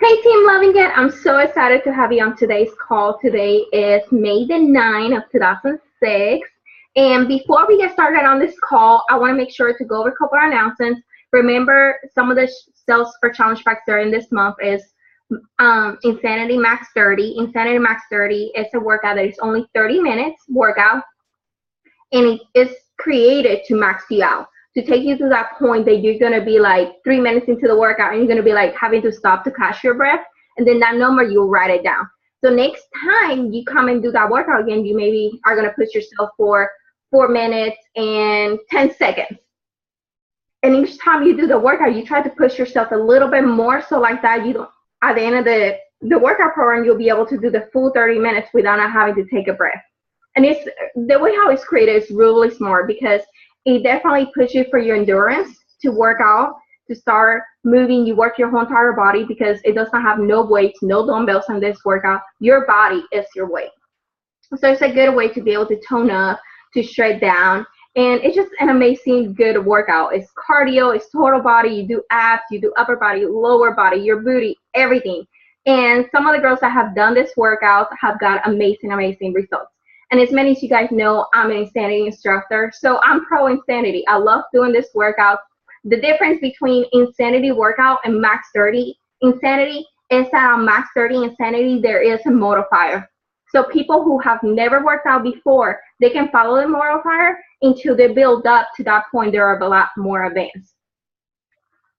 Hey Team Lovingood, I'm so excited to have you on today's call. Today is May the 9th of 2006. And before we get started on this call, I want to make sure to go over a couple of announcements. Remember, some of the sales for challenge packs during this month is Insanity Max 30. Insanity Max 30 is a workout that is only 30 minutes workout, and it is created to max you out, to take you to that point that you're going to be like 3 minutes into the workout and you're going to be like having to stop to catch your breath, and then that number, you'll write it down. So next time you come and do that workout again, you maybe are going to push yourself for 4 minutes and 10 seconds. And each time you do the workout, you try to push yourself a little bit more, so like that, you don't, at the end of the workout program, you'll be able to do the full 30 minutes without not having to take a breath. And it's the way how it's created is really smart, because it definitely pushes you for your endurance to work out, to start moving. You work your whole entire body, because it does not have no weights, no dumbbells in this workout. Your body is your weight. So it's a good way to be able to tone up, to shred down. And it's just an amazing good workout. It's cardio, it's total body. You do abs, you do upper body, lower body, your booty, everything. And some of the girls that have done this workout have got amazing, amazing results. And as many as you guys know, I'm an Insanity instructor, so I'm pro Insanity. I love doing this workout. The difference between Insanity workout and Max 30 Insanity is that on Max 30 Insanity, there is a modifier. So people who have never worked out before, they can follow the modifier until they build up to that point. They're a lot more advanced.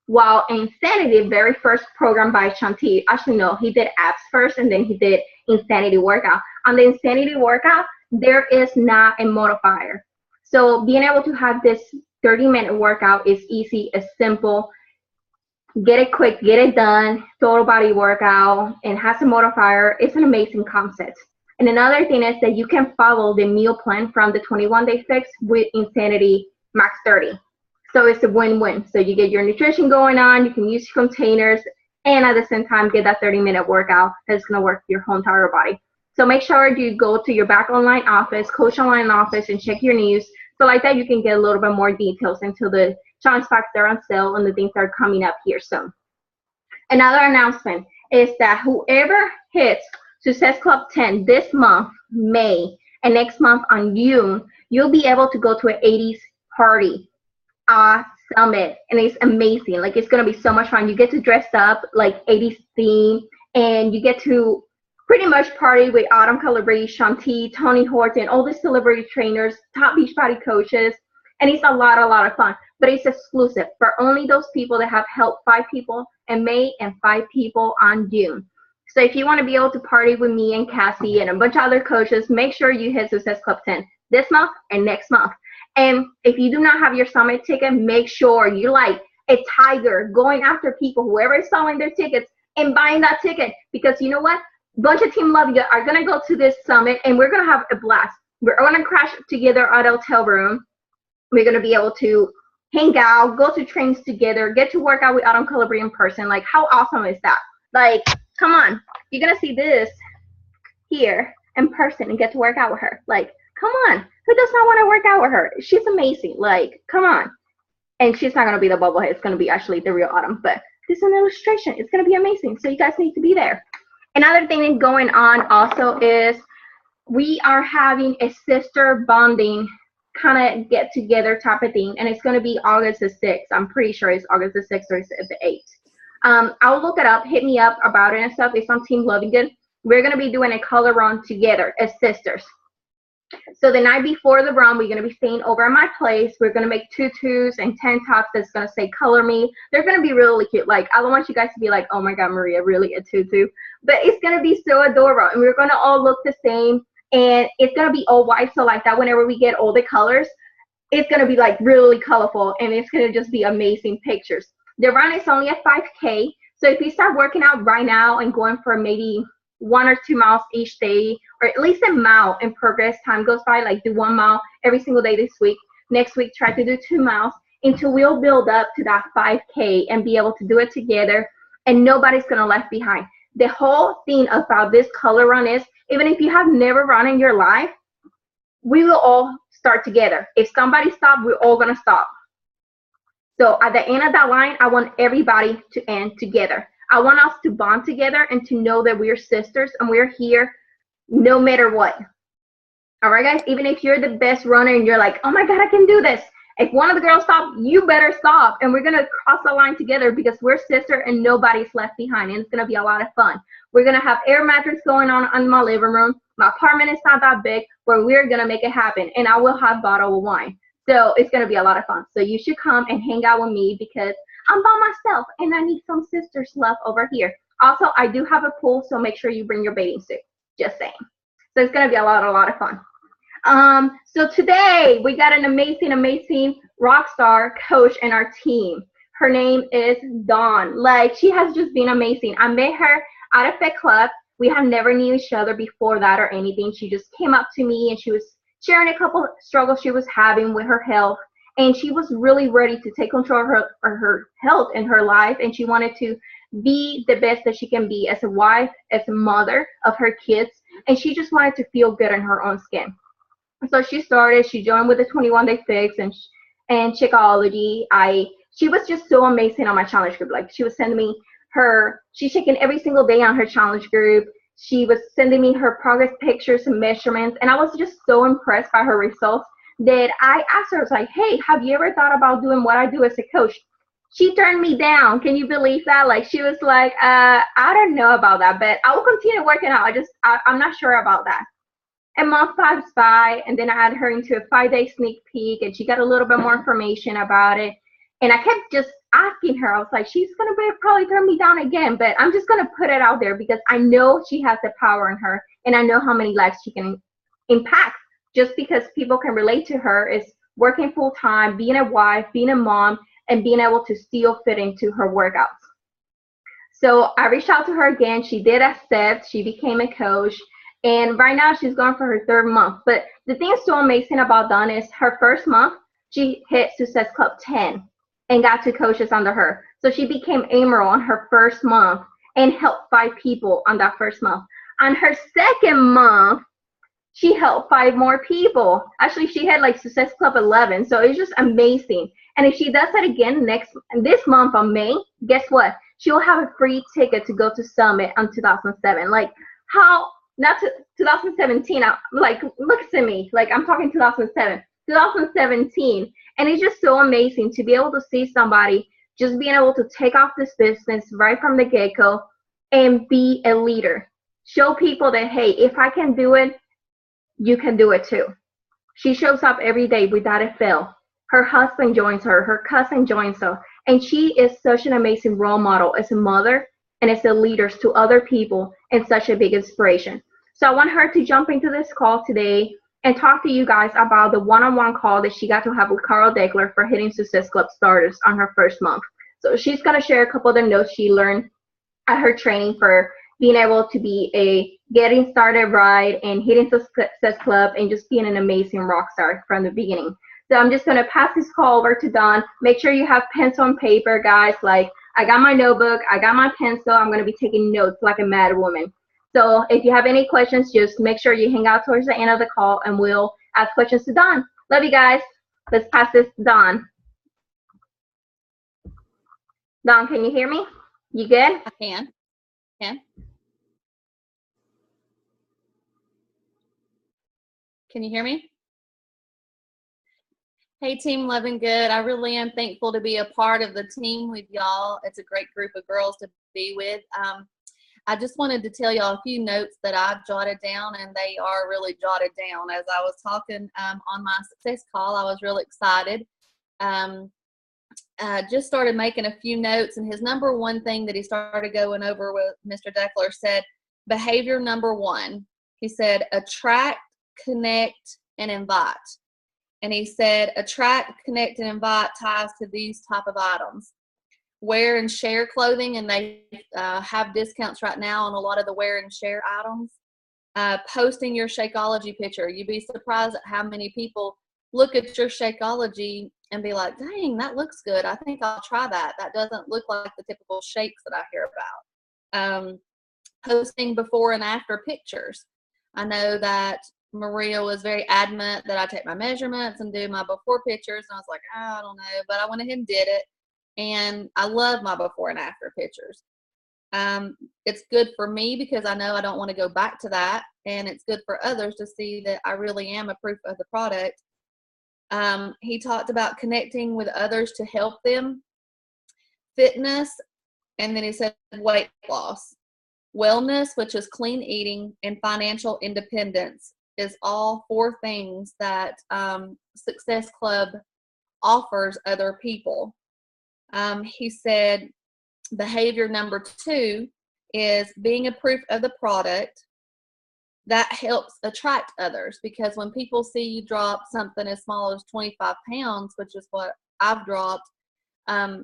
While Insanity, the very first program by Shanti, actually no, he did abs first and then he did Insanity workout. On the Insanity workout, there is not a modifier. So being able to have this 30-minute workout is easy, it's simple. Get it quick, get it done, total body workout, and has a modifier. It's an amazing concept. And another thing is that you can follow the meal plan from the 21-day fix with Insanity Max 30. So it's a win-win. So you get your nutrition going on, you can use your containers, and at the same time get that 30-minute workout that's going to work your whole entire body. So make sure you go to your back online office, coach online office, and check your news. So like that, you can get a little bit more details into the challenge packs that are on sale and the things that are coming up here soon. Another announcement is that whoever hits Success Club 10 this month, May, and next month on June, you'll be able to go to an 80s party summit, and it's amazing. Like, it's going to be so much fun. You get to dress up like 80s theme, and you get to pretty much party with Autumn Calabrese, Shanti, Tony Horton, all the celebrity trainers, top Beachbody coaches, and it's a lot of fun. But it's exclusive for only those people that have helped 5 people in May and 5 people on June. So if you want to be able to party with me and Cassie and a bunch of other coaches, make sure you hit Success Club 10 this month and next month. And if you do not have your summit ticket, make sure you're like a tiger going after people, whoever is selling their tickets, and buying that ticket. Because you know what? A bunch of Team Lovingood are going to go to this summit, and we're going to have a blast. We're going to crash together at a hotel room. We're going to be able to hang out, go to trains together, get to work out with Autumn Calabrese in person. Like, how awesome is that? Like, come on. You're going to see this here in person and get to work out with her. Like, come on. Who does not want to work out with her? She's amazing. Like, come on. And she's not going to be the bobblehead. It's going to be actually the real Autumn. But this is an illustration. It's going to be amazing. So you guys need to be there. Another thing going on also is we are having a sister bonding kind of get together type of thing. And it's going to be August the 6th. I'm pretty sure it's August the 6th or the 8th. I'll look it up. Hit me up about it and stuff. It's on Team Lovingood. We're going to be doing a color run together as sisters. So the night before the run, we're going to be staying over at my place. We're going to make tutus and tank tops that's going to say color me. They're going to be really cute. Like, I don't want you guys to be like, oh my God, Maria, really a tutu? But it's going to be so adorable. And we're going to all look the same. And it's going to be all white. So like that, whenever we get all the colors, it's going to be like really colorful. And it's going to just be amazing pictures. The run is only a 5K. So if you start working out right now and going for maybe 1 or 2 miles each day, or at least a mile, and progress, time goes by, like do 1 mile every single day this week. Next week, try to do 2 miles until we'll build up to that 5K and be able to do it together, and nobody's going to left behind. The whole thing about this color run is, even if you have never run in your life, we will all start together. If somebody stops, we're all going to stop. So at the end of that line, I want everybody to end together. I want us to bond together and to know that we're sisters and we're here no matter what. All right, guys, even if you're the best runner and you're like, oh my God, I can do this. If one of the girls stop, you better stop. And we're going to cross the line together because we're sister and nobody's left behind. And it's going to be a lot of fun. We're going to have air mattress going on in my living room. My apartment is not that big, where we're going to make it happen. And I will have bottle of wine. So it's going to be a lot of fun. So you should come and hang out with me because I'm by myself and I need some sisters love over here. Also, I do have a pool, so make sure you bring your bathing suit. Just saying. So it's going to be a lot of fun. So today we got an amazing rock star coach in our team. Her name is Dawn. Like, she has just been amazing. I met her at a Fit Club. We had never knew each other before that or anything. She just came up to me and she was sharing a couple struggles she was having with her health. And she was really ready to take control of her health and her life. And she wanted to be the best that she can be as a wife, as a mother of her kids. And she just wanted to feel good in her own skin. So she joined with the 21-day fix and Shakeology. She was just so amazing on my challenge group. Like, she was sending me she's shaking every single day on her challenge group. She was sending me her progress pictures and measurements. And I was just so impressed by her results that I asked her, I was like, hey, have you ever thought about doing what I do as a coach? She turned me down. Can you believe that? Like, she was like, I don't know about that, but I will continue working out. I'm not sure about that. A month passed by, and then I had her into a 5-day sneak peek, and she got a little bit more information about it. And I kept just asking her. I was like, she's going to probably turn me down again, but I'm just going to put it out there because I know she has the power in her, and I know how many lives she can impact. Just because people can relate to her is working full-time, being a wife, being a mom, and being able to still fit into her workouts. So I reached out to her again. She did accept. She became a coach. And right now she's going for her 3rd month. But the thing that's so amazing about Dawn is her 1st month, she hit Success Club 10 and got 2 coaches under her. So she became Emerald on her 1st month and helped 5 people on that 1st month. On her 2nd month, she helped 5 more people. Actually, she had like Success Club 11. So it's just amazing. And if she does that again this month on May, guess what? She'll have a free ticket to go to Summit on 2007. Like, how... Not 2017, like, look at me, like, I'm talking 2017, and it's just so amazing to be able to see somebody just being able to take off this business right from the get-go and be a leader. Show people that, hey, if I can do it, you can do it too. She shows up every day without a fail. Her husband joins her, her cousin joins her, and she is such an amazing role model as a mother and as a leader to other people and such a big inspiration. So I want her to jump into this call today and talk to you guys about the one-on-one call that she got to have with Carl Degler for hitting Success Club starters on her 1st month. So she's going to share a couple of the notes she learned at her training for being able to be a getting started right and hitting Success Club and just being an amazing rock star from the beginning. So I'm just going to pass this call over to Dawn. Make sure you have pencil and paper, guys. Like, I got my notebook, I got my pencil, I'm going to be taking notes like a mad woman. So if you have any questions, just make sure you hang out towards the end of the call and we'll ask questions to Dawn. Love you guys. Let's pass this to Dawn. Dawn, can you hear me? You good? I can. Can you hear me? Hey, Team Lovingood. I really am thankful to be a part of the team with y'all. It's a great group of girls to be with. I just wanted to tell y'all a few notes that I've jotted down, and they are really jotted down. As I was talking on my success call, I was really excited. Just started making a few notes, and his number 1 thing that he started going over with Mr. Degler said, behavior number 1. He said, attract, connect, and invite. And he said, attract, connect, and invite ties to these type of items. Wear and share clothing, and they have discounts right now on a lot of the wear and share items. Posting your Shakeology picture. You'd be surprised at how many people look at your Shakeology and be like, dang, that looks good. I think I'll try that. That doesn't look like the typical shakes that I hear about. Posting before and after pictures. I know that Maria was very adamant that I take my measurements and do my before pictures. And I was like, I don't know, but I went ahead and did it. And I love my before and after pictures. It's good for me because I know I don't want to go back to that, and it's good for others to see that I really am a proof of the product. He talked about connecting with others to help them, fitness, and then he said weight loss, wellness, which is clean eating, and financial independence is all 4 things that Success Club offers other people. He said behavior number 2 is being a proof of the product. That helps attract others, because when people see you drop something as small as 25 pounds, which is what I've dropped,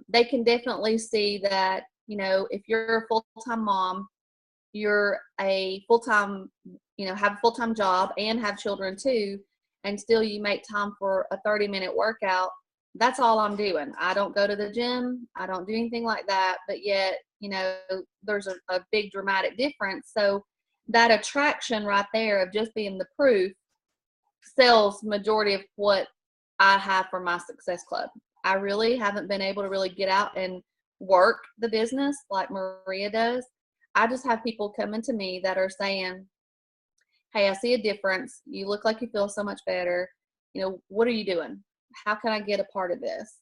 they can definitely see that, you know, if you're a full-time mom, you're a full-time, you know, have a full-time job and have children too, and still you make time for a 30-minute workout. That's all I'm doing. I don't go to the gym. I don't do anything like that. But yet, you know, there's a big dramatic difference. So that attraction right there of just being the proof sells majority of what I have for my Success Club. I really haven't been able to really get out and work the business like Maria does. I just have people coming to me that are saying, hey, I see a difference. You look like you feel so much better. You know, what are you doing? How can I get a part of this?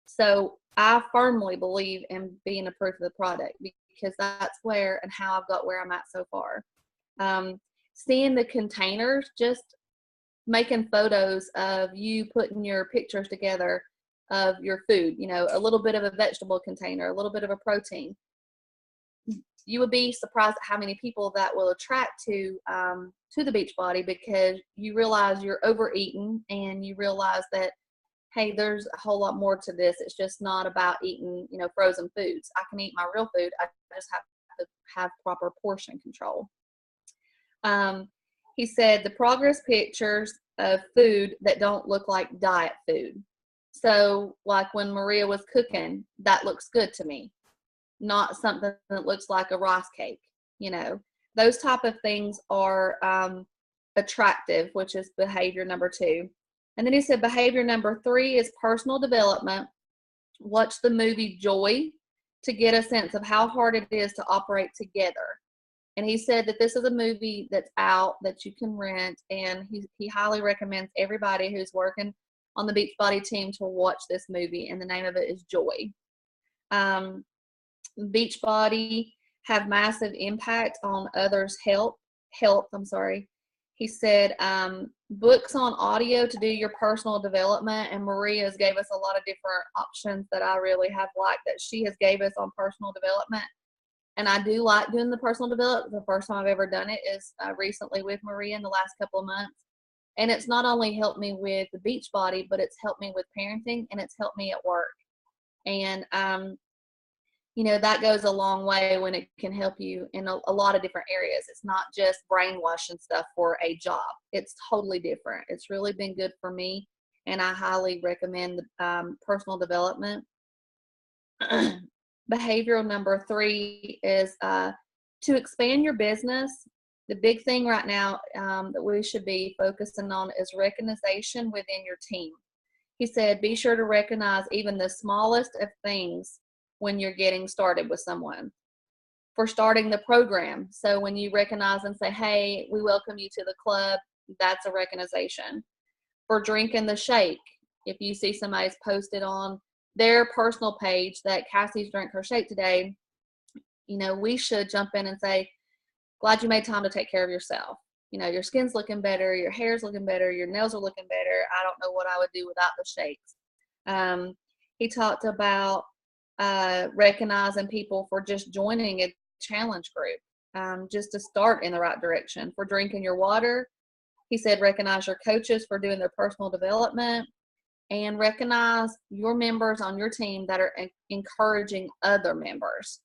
So I firmly believe in being a proof of the product, because that's where and how I've got where I'm at so far. Seeing the containers, just making photos of you putting your pictures together of your food, you know, a little bit of a vegetable container, a little bit of a protein. You would be surprised at how many people that will attract to the Beachbody, because you realize you're overeating and you realize that, hey, there's a whole lot more to this. It's just not about eating, you know, frozen foods. I can eat my real food. I just have to have proper portion control. He said the progress pictures of food that don't look like diet food. So like when Maria was cooking, that looks good to me, not something that looks like a rice cake. You know, those type of things are attractive, which is behavior number 2. And then he said behavior number 3 is personal development. Watch the movie Joy to get a sense of how hard it is to operate together. And he said that this is a movie that's out that you can rent, and he highly recommends everybody who's working on the Beachbody team to watch this movie, and the name of it is Joy. Beachbody have massive impact on others' health. He said books on audio to do your personal development, and Maria's gave us a lot of different options that I really have liked that she has gave us on personal development. And I do like doing the personal development. The first time I've ever done it is recently with Maria in the last couple of months. And it's not only helped me with the Beachbody, but it's helped me with parenting, and it's helped me at work. And, you know, that goes a long way when it can help you in a lot of different areas. It's not just brainwashing stuff for a job. It's totally different. It's really been good for me, and I highly recommend the personal development. Behavioral number 3 is to expand your business. The big thing right now that we should be focusing on is recognition within your team. He said, be sure to recognize even the smallest of things when you're getting started with someone. For starting the program, so when you recognize and say, hey, we welcome you to the club, that's a recognition. For drinking the shake, if you see somebody's posted on their personal page that Cassie's drank her shake today, you know, we should jump in and say, glad you made time to take care of yourself. You know, your skin's looking better, your hair's looking better, your nails are looking better. I don't know what I would do without the shakes. He talked about recognizing people for just joining a challenge group, just to start in the right direction. For drinking your water, he said recognize your coaches for doing their personal development, and recognize your members on your team that are encouraging other members.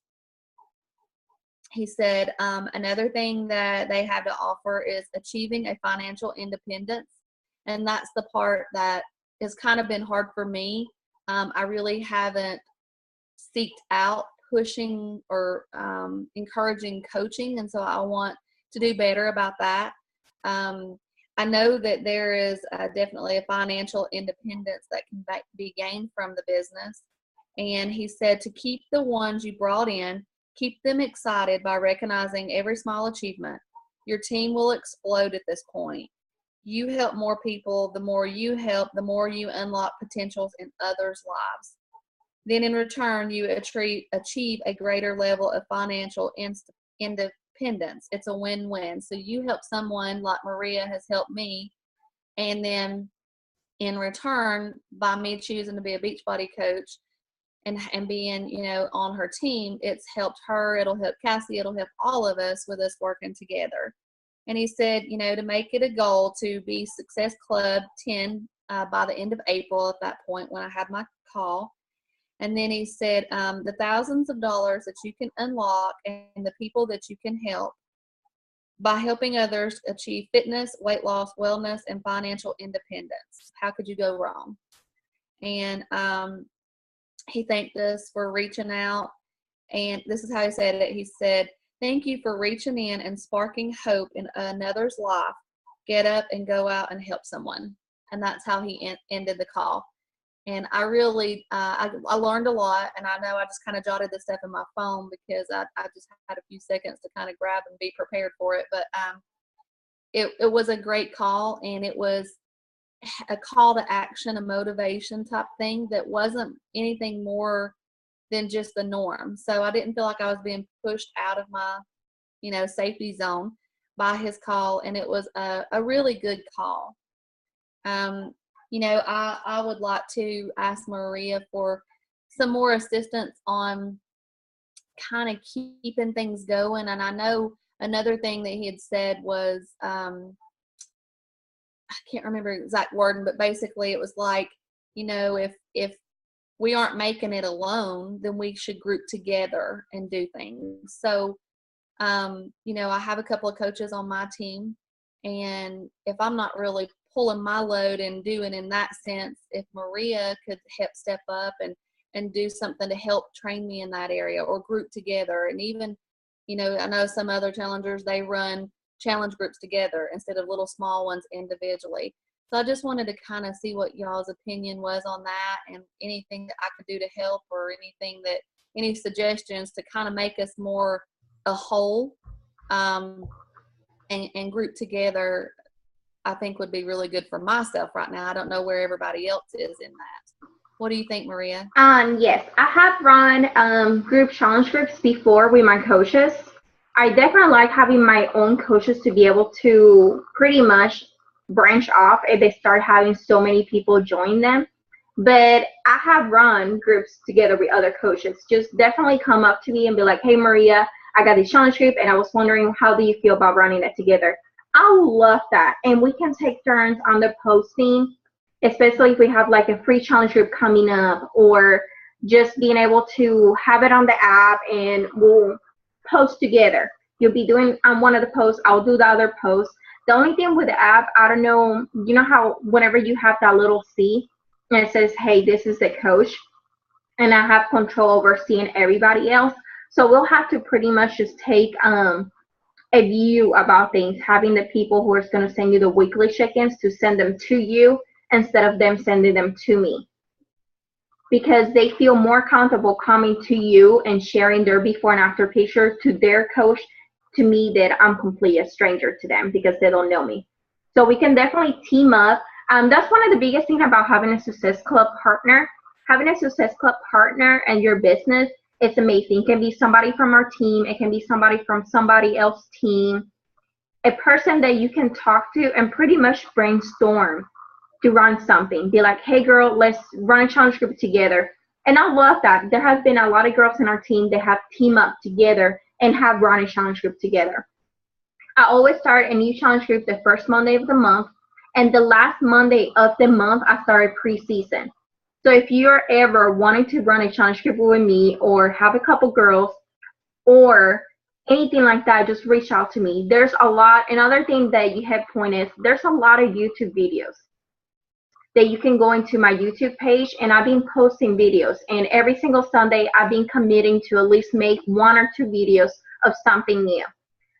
He said another thing that they have to offer is achieving a financial independence. And that's the part that has kind of been hard for me. I really haven't seeked out pushing or encouraging coaching. And so I want to do better about that. I know that there is definitely a financial independence that can be gained from the business. And he said to keep the ones you brought in, Keep them excited by recognizing every small achievement. Your team will explode at this point. You help more people. The more you help, the more you unlock potentials in others' lives. Then in return, you achieve a greater level of financial independence. It's a win-win. So you help someone like Maria has helped me, and then in return, by me choosing to be a Beachbody coach and being, you know, on her team, it's helped her, it'll help Cassie, it'll help all of us with us working together. And he said, you know, to make it a goal to be Success Club 10 by the end of April, at that point when I had my call. And then he said, the thousands of dollars that you can unlock and the people that you can help by helping others achieve fitness, weight loss, wellness, and financial independence. How could you go wrong? And he thanked us for reaching out. And this is how he said it. He said, thank you for reaching in and sparking hope in another's life. Get up and go out and help someone. And that's how he ended the call. And I really, I learned a lot, and I know I just kind of jotted this stuff in my phone because I just had a few seconds to kind of grab and be prepared for it. But it was a great call, and it was a call to action, a motivation type thing that wasn't anything more than just the norm. So I didn't feel like I was being pushed out of my, you know, safety zone by his call, and it was a really good call. You know, I would like to ask Maria for some more assistance on kind of keeping things going. And I know another thing that he had said was, I can't remember the exact wording, but basically it was like, you know, if we aren't making it alone, then we should group together and do things. So, you know, I have a couple of coaches on my team, and if I'm not really pulling my load and doing in that sense, if Maria could help step up and do something to help train me in that area or group together. And even, you know, I know some other challengers, they run challenge groups together instead of little small ones individually. So I just wanted to kind of see what y'all's opinion was on that, and anything that I could do to help, or anything that, any suggestions to kind of make us more a whole, and group together, I think would be really good for myself right now. I don't know where everybody else is in that. What do you think, Maria? Yes, I have run group challenge groups before with my coaches. I definitely like having my own coaches to be able to pretty much branch off if they start having so many people join them. But I have run groups together with other coaches. Just definitely come up to me and be like, hey, Maria, I got this challenge group, and I was wondering, how do you feel about running that together? I love that. And we can take turns on the posting, especially if we have like a free challenge group coming up, or just being able to have it on the app and we'll post together. You'll be doing on one of the posts, I'll do the other post. The only thing with the app, I don't know, you know how whenever you have that little C and it says, hey, this is the coach, and I have control over seeing everybody else. So we'll have to pretty much just take a view about things, having the people who are going to send you the weekly check-ins to send them to you instead of them sending them to me, because they feel more comfortable coming to you and sharing their before and after picture to their coach, to me, that I'm completely a stranger to them because they don't know me. So we can definitely team up. That's one of the biggest things about having a Success Club partner. Having a Success Club partner and your business, it's amazing. It can be somebody from our team. It can be somebody from somebody else's team. A person that you can talk to and pretty much brainstorm to run something. Be like, hey, girl, let's run a challenge group together. And I love that. There has been a lot of girls in our team that have teamed up together and have run a challenge group together. I always start a new challenge group the first Monday of the month. And the last Monday of the month, I started preseason. So if you're ever wanting to run a challenge group with me, or have a couple girls, or anything like that, just reach out to me. There's a lot. Another thing that you have pointed is there's a lot of YouTube videos that you can go into my YouTube page, and I've been posting videos. And every single Sunday, I've been committing to at least make 1 or 2 videos of something new.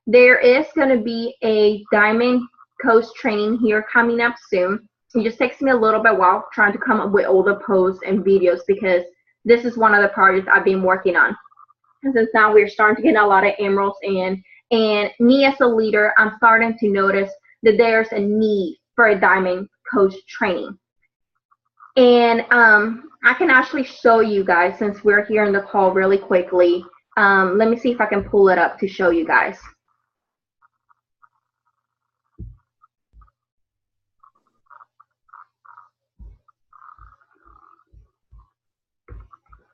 There is going to be a diamond coach training here coming up soon. It just takes me a little bit while trying to come up with all the posts and videos, because this is one of the projects I've been working on. And since now we're starting to get a lot of emeralds in, and me as a leader, I'm starting to notice that there's a need for a diamond coach training. And I can actually show you guys, since we're here in the call, really quickly. Let me see if I can pull it up to show you guys.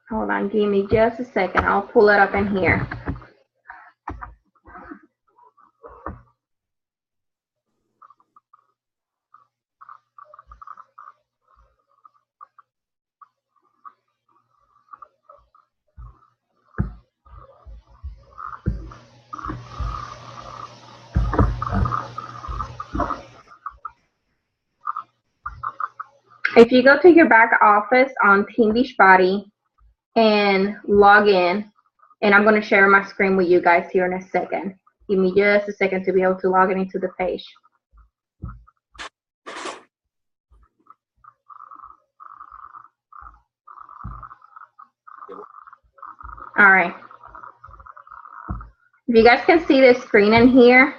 Hold on, give me just a second. I'll pull it up in here. If you go to your back office on Team Beachbody and log in, and I'm going to share my screen with you guys here in a second. Give me just a second to be able to log in into the page. All right. If you guys can see this screen in here,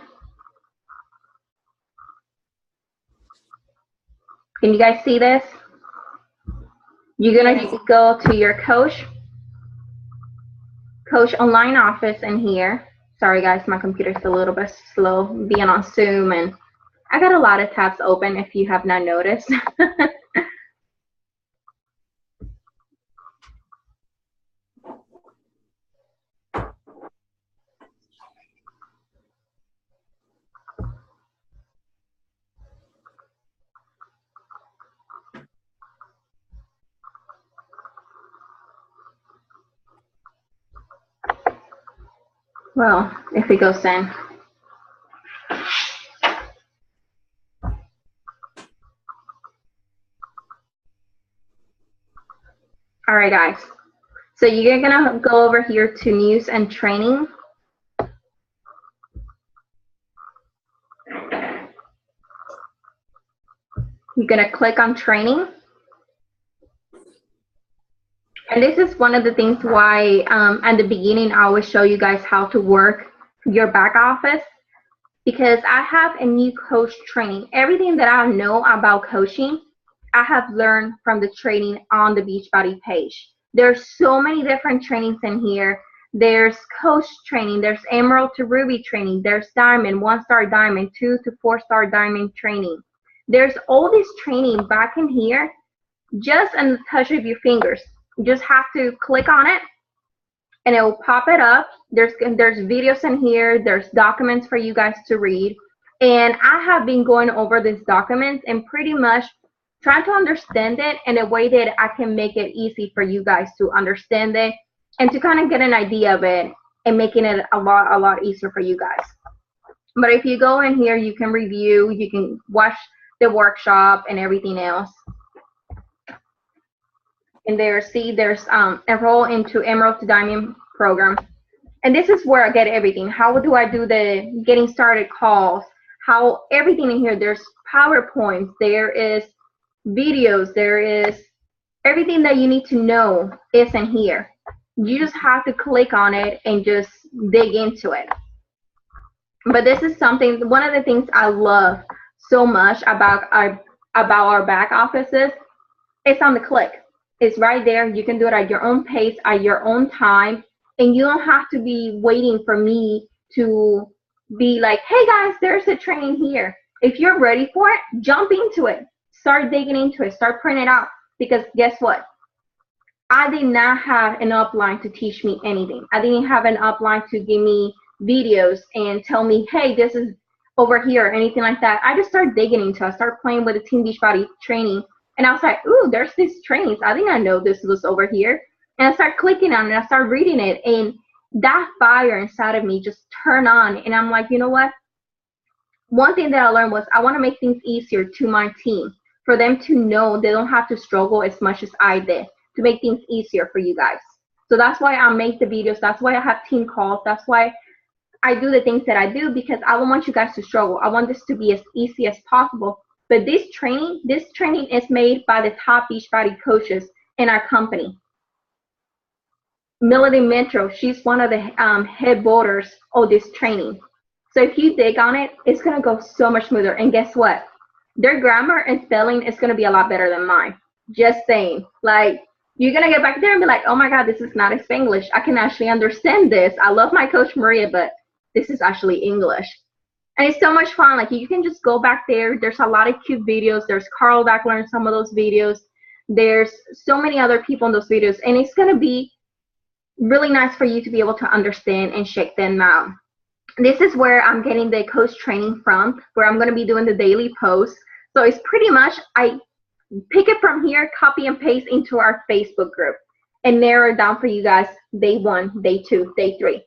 can you guys see this? You're going to go to your coach online office in here. Sorry guys, my computer's a little bit slow being on Zoom, and I got a lot of tabs open if you have not noticed. Well, if it goes in. All right, guys. So you're gonna go over here to news and training. You're gonna click on training. And this is one of the things why at the beginning I always show you guys how to work your back office, because I have a new coach training. Everything that I know about coaching, I have learned from the training on the Beachbody page. There's so many different trainings in here. There's coach training, there's emerald to ruby training, there's diamond, 1-star diamond, 2 to 4-star diamond training. There's all this training back in here, just in the touch of your fingers. You just have to click on it and it will pop it up. There's videos in here, there's documents for you guys to read. And I have been going over these documents and pretty much trying to understand it in a way that I can make it easy for you guys to understand it and to kind of get an idea of it and making it a lot easier for you guys. But if you go in here, you can review, you can watch the workshop and everything else. And there's enroll into Emerald to Diamond program. And this is where I get everything. How do I do the getting started calls? How everything in here, there's PowerPoints, there is videos, there is everything that you need to know is in here. You just have to click on it and just dig into it. But this is something, one of the things I love so much about our back offices, it's on the click. It's right there. You can do it at your own pace, at your own time, and you don't have to be waiting for me to be like, hey guys, there's a training here. If you're ready for it, jump into it. Start digging into it. Start printing it out. Because guess what? I did not have an upline to teach me anything. I didn't have an upline to give me videos and tell me, hey, this is over here, or anything like that. I just started digging into it. I started playing with the Team Beachbody training. And I was like, ooh, there's these trainings. I did not know this was over here. And I started clicking on it. I started reading it. And that fire inside of me just turned on. And I'm like, you know what? One thing that I learned was I want to make things easier to my team, for them to know they don't have to struggle as much as I did, to make things easier for you guys. So that's why I make the videos. That's why I have team calls. That's why I do the things that I do, because I don't want you guys to struggle. I want this to be as easy as possible. But this training is made by the top Beachbody coaches in our company. Melody Metro, she's one of the head voters of this training. So if you dig on it, it's going to go so much smoother. And guess what? Their grammar and spelling is going to be a lot better than mine. Just saying. Like, you're going to get back there and be like, oh my God, this is not Spanglish. I can actually understand this. I love my coach Maria, but this is actually English. And it's so much fun. Like, you can just go back there. There's a lot of cute videos. There's Carl Dackler in some of those videos. There's so many other people in those videos. And it's going to be really nice for you to be able to understand and check them out. This is where I'm getting the coach training from, where I'm going to be doing the daily posts. So it's pretty much, I pick it from here, copy and paste into our Facebook group, and narrow it down for you guys day 1, day 2, day 3.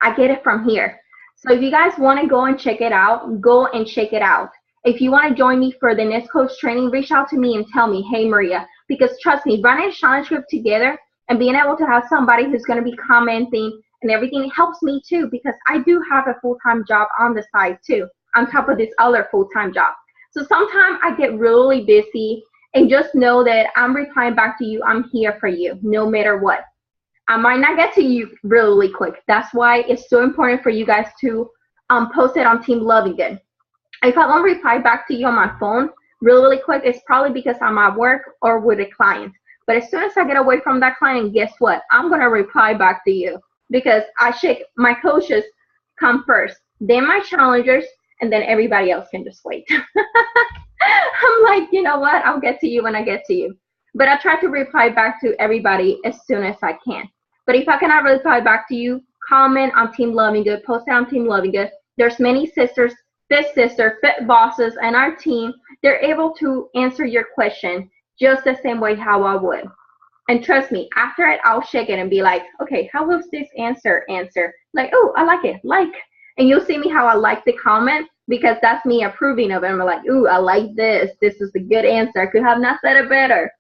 I get it from here. So if you guys want to go and check it out, go and check it out. If you want to join me for the next coach training, reach out to me and tell me, hey Maria, because trust me, running a challenge group together and being able to have somebody who's going to be commenting and everything helps me too, because I do have a full-time job on the side too, on top of this other full-time job. So sometimes I get really busy, and just know that I'm replying back to you. I'm here for you no matter what. I might not get to you really quick. That's why it's so important for you guys to post it on Team Lovingood. If I don't reply back to you on my phone really quick, it's probably because I'm at work or with a client. But as soon as I get away from that client, guess what? I'm going to reply back to you, because my coaches come first, then my challengers, and then everybody else can just wait. I'm like, you know what? I'll get to you when I get to you. But I try to reply back to everybody as soon as I can. But if I cannot reply back to you, comment on Team Lovingood, post it on Team Lovingood. There's many sisters, fit bosses, and our team. They're able to answer your question just the same way how I would. And trust me, after it, I'll check it and be like, okay, how was this answer? Like, oh, I like it, and you'll see me how I like the comment, because that's me approving of it. I'm like, ooh, I like this. This is a good answer. I could have not said it better.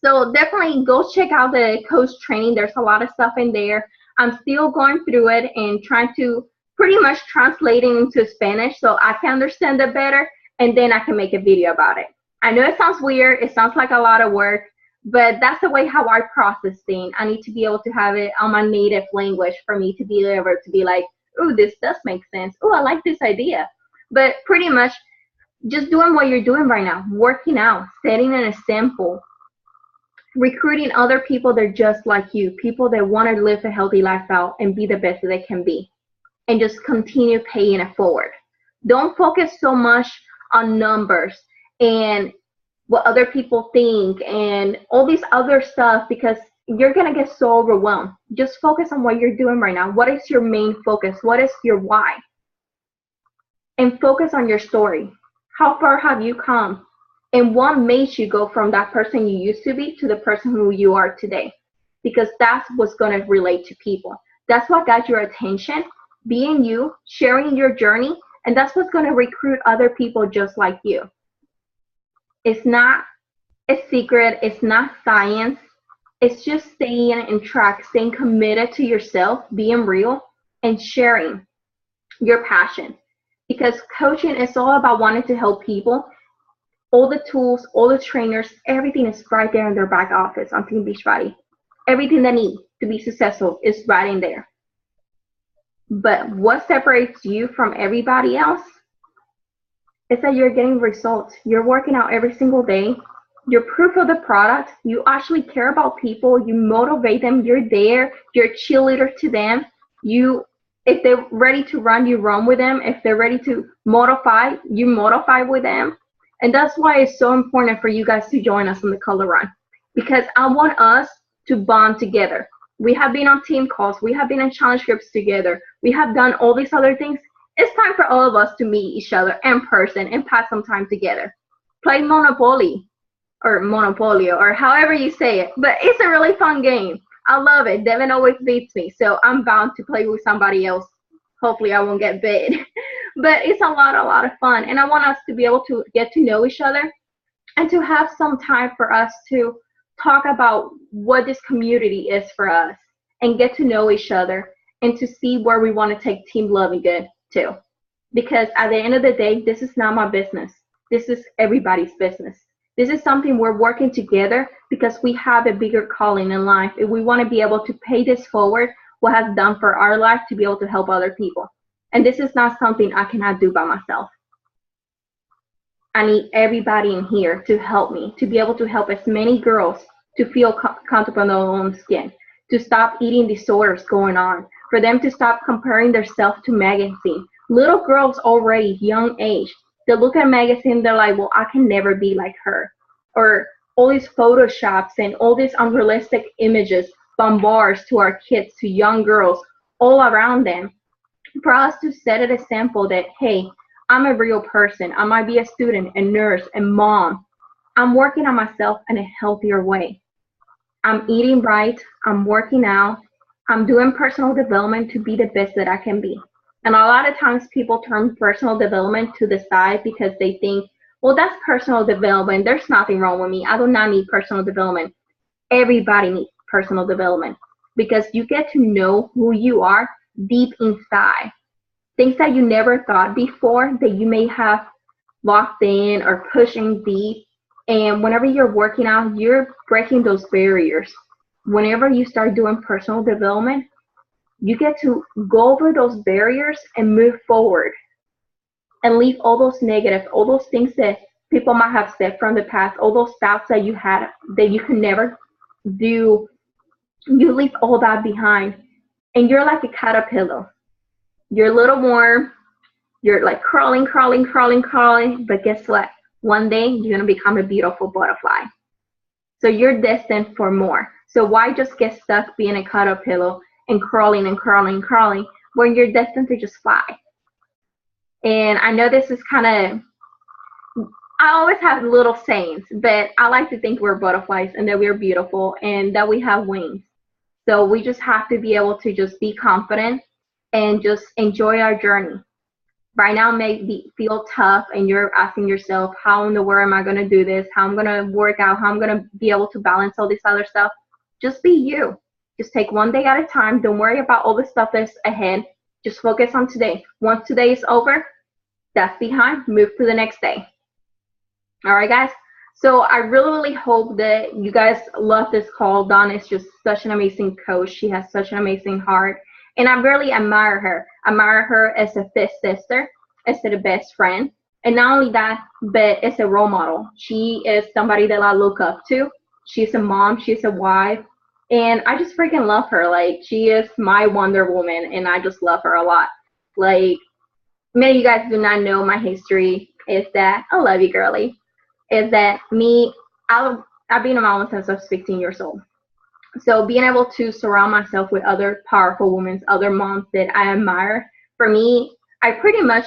So definitely go check out the coach training. There's a lot of stuff in there. I'm still going through it and trying to pretty much translate it into Spanish so I can understand it better, and then I can make a video about it. I know it sounds weird. It sounds like a lot of work, but that's the way how I process things. I need to be able to have it on my native language for me to be able to be like, ooh, this does make sense. Ooh, I like this idea. But pretty much just doing what you're doing right now, working out, setting an example, recruiting other people that are just like you, people that want to live a healthy lifestyle and be the best that they can be, and just continue paying it forward. Don't focus so much on numbers and what other people think and all these other stuff, because you're going to get so overwhelmed. Just focus on what you're doing right now. What is your main focus? What is your why? And focus on your story. How far have you come? And what made you go from that person you used to be to the person who you are today? Because that's what's going to relate to people. That's what got your attention, being you, sharing your journey, and that's what's going to recruit other people just like you. It's not a secret. It's not science. It's just staying in track, staying committed to yourself, being real, and sharing your passion. Because coaching is all about wanting to help people. All the tools, all the trainers, everything is right there in their back office on Team Beachbody. Everything they need to be successful is right in there. But what separates you from everybody else is that you're getting results. You're working out every single day. You're proof of the product. You actually care about people. You motivate them. You're there. You're a cheerleader to them. If they're ready to run, you run with them. If they're ready to modify, you modify with them. And that's why it's so important for you guys to join us on the Color Run, because I want us to bond together. We have been on team calls. We have been in challenge groups together. We have done all these other things. It's time for all of us to meet each other in person and pass some time together. Play Monopoly or Monopolio or however you say it. But it's a really fun game. I love it. Devin always beats me, so I'm bound to play with somebody else. Hopefully I won't get bit. But it's a lot of fun. And I want us to be able to get to know each other and to have some time for us to talk about what this community is for us and get to know each other and to see where we want to take Team Lovingood to. Because at the end of the day, this is not my business. This is everybody's business. This is something we're working together because we have a bigger calling in life. If we want to be able to pay this forward, what has done for our life to be able to help other people. And this is not something I cannot do by myself. I need everybody in here to help me, to be able to help as many girls to feel comfortable in their own skin, to stop eating disorders going on, for them to stop comparing themselves to magazines. Little girls already, young age, they look at magazine, they're like, well, I can never be like her. Or all these photoshops and all these unrealistic images bombards to our kids, to young girls all around them, for us to set an example that, hey, I'm a real person. I might be a student, a nurse, a mom. I'm working on myself in a healthier way. I'm eating right. I'm working out. I'm doing personal development to be the best that I can be. And a lot of times people turn personal development to the side because they think, well, that's personal development. There's nothing wrong with me. I do not need personal development. Everybody needs personal development because you get to know who you are deep inside. Things that you never thought before that you may have locked in or pushing deep. And whenever you're working out, you're breaking those barriers. Whenever you start doing personal development, you get to go over those barriers and move forward and leave all those negative, all those things that people might have said from the past, all those doubts that you had that you could never do. You leave all that behind. And you're like a caterpillar. You're a little more, you're like crawling, but guess what? One day you're going to become a beautiful butterfly. So you're destined for more. So why just get stuck being a caterpillar and crawling when you're destined to just fly? And I know this is kind of, I always have little sayings, but I like to think we're butterflies and that we're beautiful and that we have wings. So we just have to be able to just be confident and just enjoy our journey. Right now may feel tough and you're asking yourself, how in the world am I going to do this? How I'm going to work out? How I'm going to be able to balance all this other stuff? Just be you. Just take one day at a time. Don't worry about all the stuff that's ahead. Just focus on today. Once today is over, that's behind. Move to the next day. All right, guys. So I really hope that you guys love this call. Dawn is just such an amazing coach. She has such an amazing heart. And I really admire her. Admire her as a fifth sister, as a best friend. And not only that, but as a role model. She is somebody that I look up to. She's a mom. She's a wife. And I just freaking love her. Like, she is my Wonder Woman. And I just love her a lot. Like, many of you guys do not know my history. Is that, I love you, girly. Is that me, I've been a mom since I was 15 years old. So being able to surround myself with other powerful women, other moms that I admire, for me, I pretty much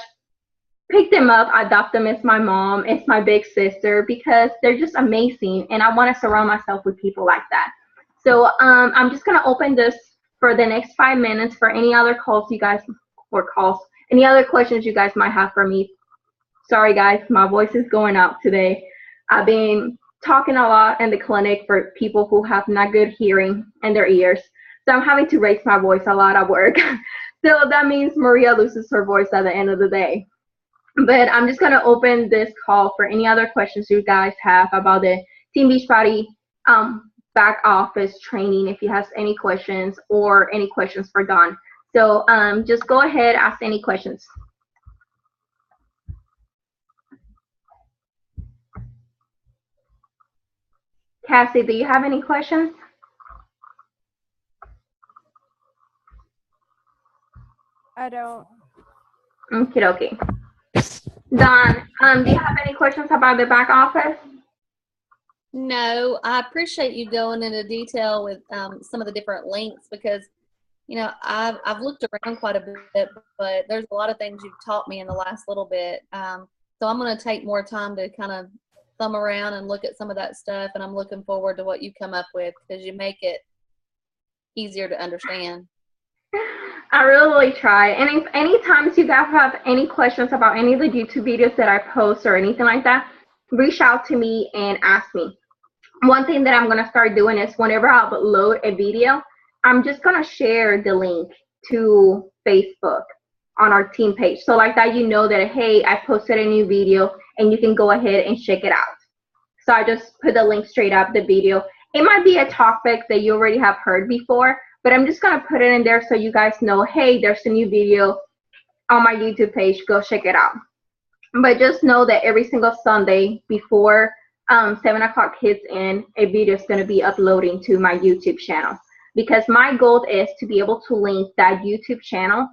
pick them up, adopt them as my mom, as my big sister, because they're just amazing. And I want to surround myself with people like that. So I'm just going to open this for the next 5 minutes for any other calls you guys, any other questions you guys might have for me. Sorry, guys, my voice is going out today. I've been talking a lot in the clinic for people who have not good hearing in their ears. So I'm having to raise my voice a lot at work. So that means Maria loses her voice at the end of the day. But I'm just going to open this call for any other questions you guys have about the Team Beachbody back office training, if you have any questions or any questions for Dawn. So just go ahead, ask any questions. Cassie, do you have any questions? I don't. Okay. Don, do you have any questions about the back office? No, I appreciate you going into detail with some of the different links because, you know, I've looked around quite a bit, but there's a lot of things you've taught me in the last little bit. So I'm going to take more time to kind of thumb around and look at some of that stuff, and I'm looking forward to what you come up with because you make it easier to understand. I really try. And if any times you guys have any questions about any of the YouTube videos that I post or anything like that, reach out to me and ask me. One thing that I'm going to start doing is whenever I upload a video, I'm just going to share the link to Facebook on our team page. So like that, you know that, hey, I posted a new video and you can go ahead and check it out. So I just put the link straight up the video. It might be a topic that you already have heard before, but I'm just going to put it in there so you guys know, hey, there's a new video on my YouTube page. Go check it out. But just know that every single Sunday before 7 o'clock hits in, a video is going to be uploading to my YouTube channel. Because my goal is to be able to link that YouTube channel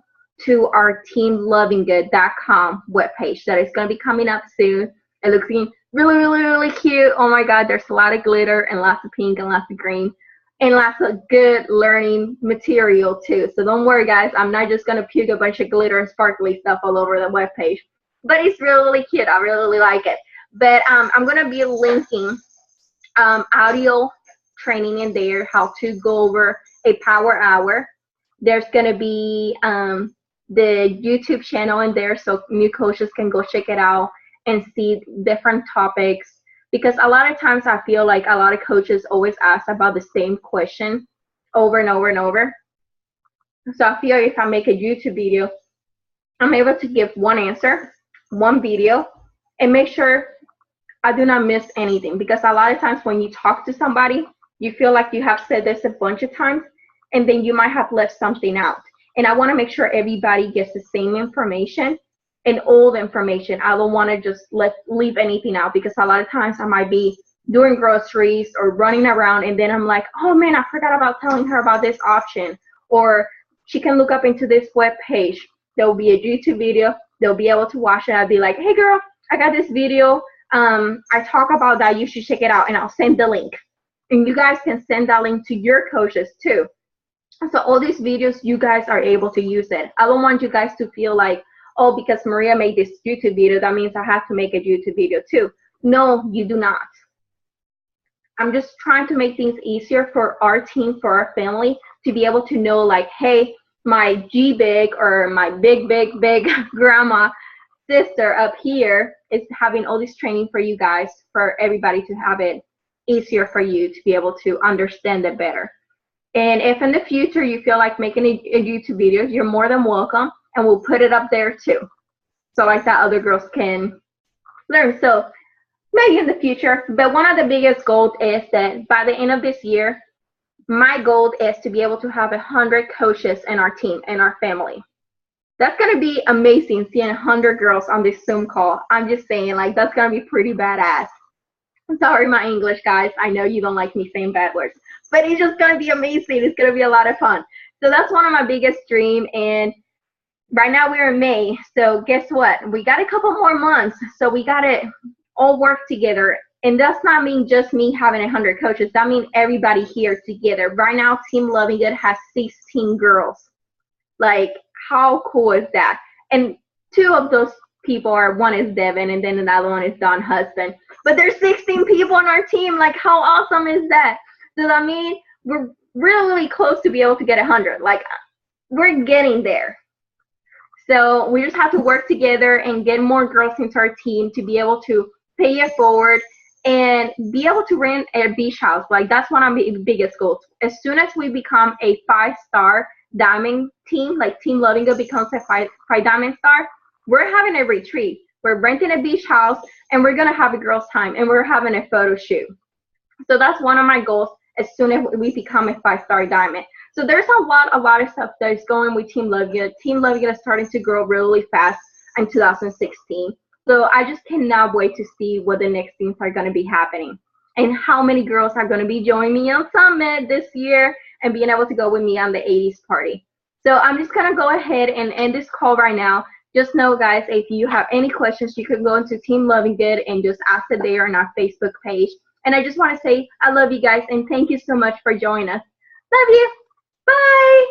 to our teamlovingood.com webpage that is going to be coming up soon. It looks really, really, really cute. Oh my God, there's a lot of glitter and lots of pink and lots of green and lots of good learning material too. So don't worry, guys. I'm not just going to puke a bunch of glitter and sparkly stuff all over the webpage. But it's really, really cute. I really, really like it. But I'm going to be linking audio training in there, how to go over a power hour. There's going to be the YouTube channel in there so new coaches can go check it out and see different topics. Because a lot of times I feel like a lot of coaches always ask about the same question over and over and over. So I feel if I make a YouTube video, I'm able to give one answer, one video, and make sure I do not miss anything. Because a lot of times when you talk to somebody, you feel like you have said this a bunch of times, and then you might have left something out. And I want to make sure everybody gets the same information and all the information. I don't want to just leave anything out, because a lot of times I might be doing groceries or running around, and then I'm like, oh man, I forgot about telling her about this option. Or she can look up into this web page. There will be a YouTube video. They'll be able to watch it. I'll be like, hey girl, I got this video. I talk about that. You should check it out, and I'll send the link. And you guys can send that link to your coaches too. So all these videos, you guys are able to use it. I don't want you guys to feel like, oh, because Maria made this YouTube video, that means I have to make a YouTube video too. No, you do not. I'm just trying to make things easier for our team, for our family, to be able to know like, hey, my G-Big or my big grandma sister up here is having all this training for you guys, for everybody to have it easier for you to be able to understand it better. And if in the future you feel like making a YouTube video, you're more than welcome, and we'll put it up there too, so like that other girls can learn. So maybe in the future. But one of the biggest goals is that by the end of this year, my goal is to be able to have 100 coaches in our team and our family. That's going to be amazing, seeing 100 girls on this Zoom call. I'm just saying, like, that's going to be pretty badass. Sorry, my English, guys. I know you don't like me saying bad words, but it's just going to be amazing. It's going to be a lot of fun. So that's one of my biggest dreams. And right now we're in May. So guess what? We got a couple more months. So we got to all work together. And that's not mean just me having 100 coaches. That means everybody here together. Right now, Team Lovingood has 16 girls. Like, how cool is that? And 2 of those people are, one is Devin, and then another one is Don's husband. But there's 16 people on our team. Like, how awesome is that? So that means we're really, really close to be able to get 100. Like, we're getting there. So we just have to work together and get more girls into our team to be able to pay it forward and be able to rent a beach house. Like, that's one of my biggest goals. As soon as we become a 5-star diamond team, like Team Lovingood becomes a 5 diamond star, we're having a retreat. We're renting a beach house, and we're going to have a girls' time, and we're having a photo shoot. So that's one of my goals as soon as we become a 5-star diamond. So there's a lot of stuff that is going with Team Lovingood. Team Lovingood is starting to grow really fast in 2016. So I just cannot wait to see what the next things are going to be happening and how many girls are going to be joining me on Summit this year and being able to go with me on the 80s party. So I'm just going to go ahead and end this call right now. Just know, guys, if you have any questions, you can go into Team Lovingood and just ask it there on our Facebook page. And I just want to say I love you guys, and thank you so much for joining us. Love you. Bye.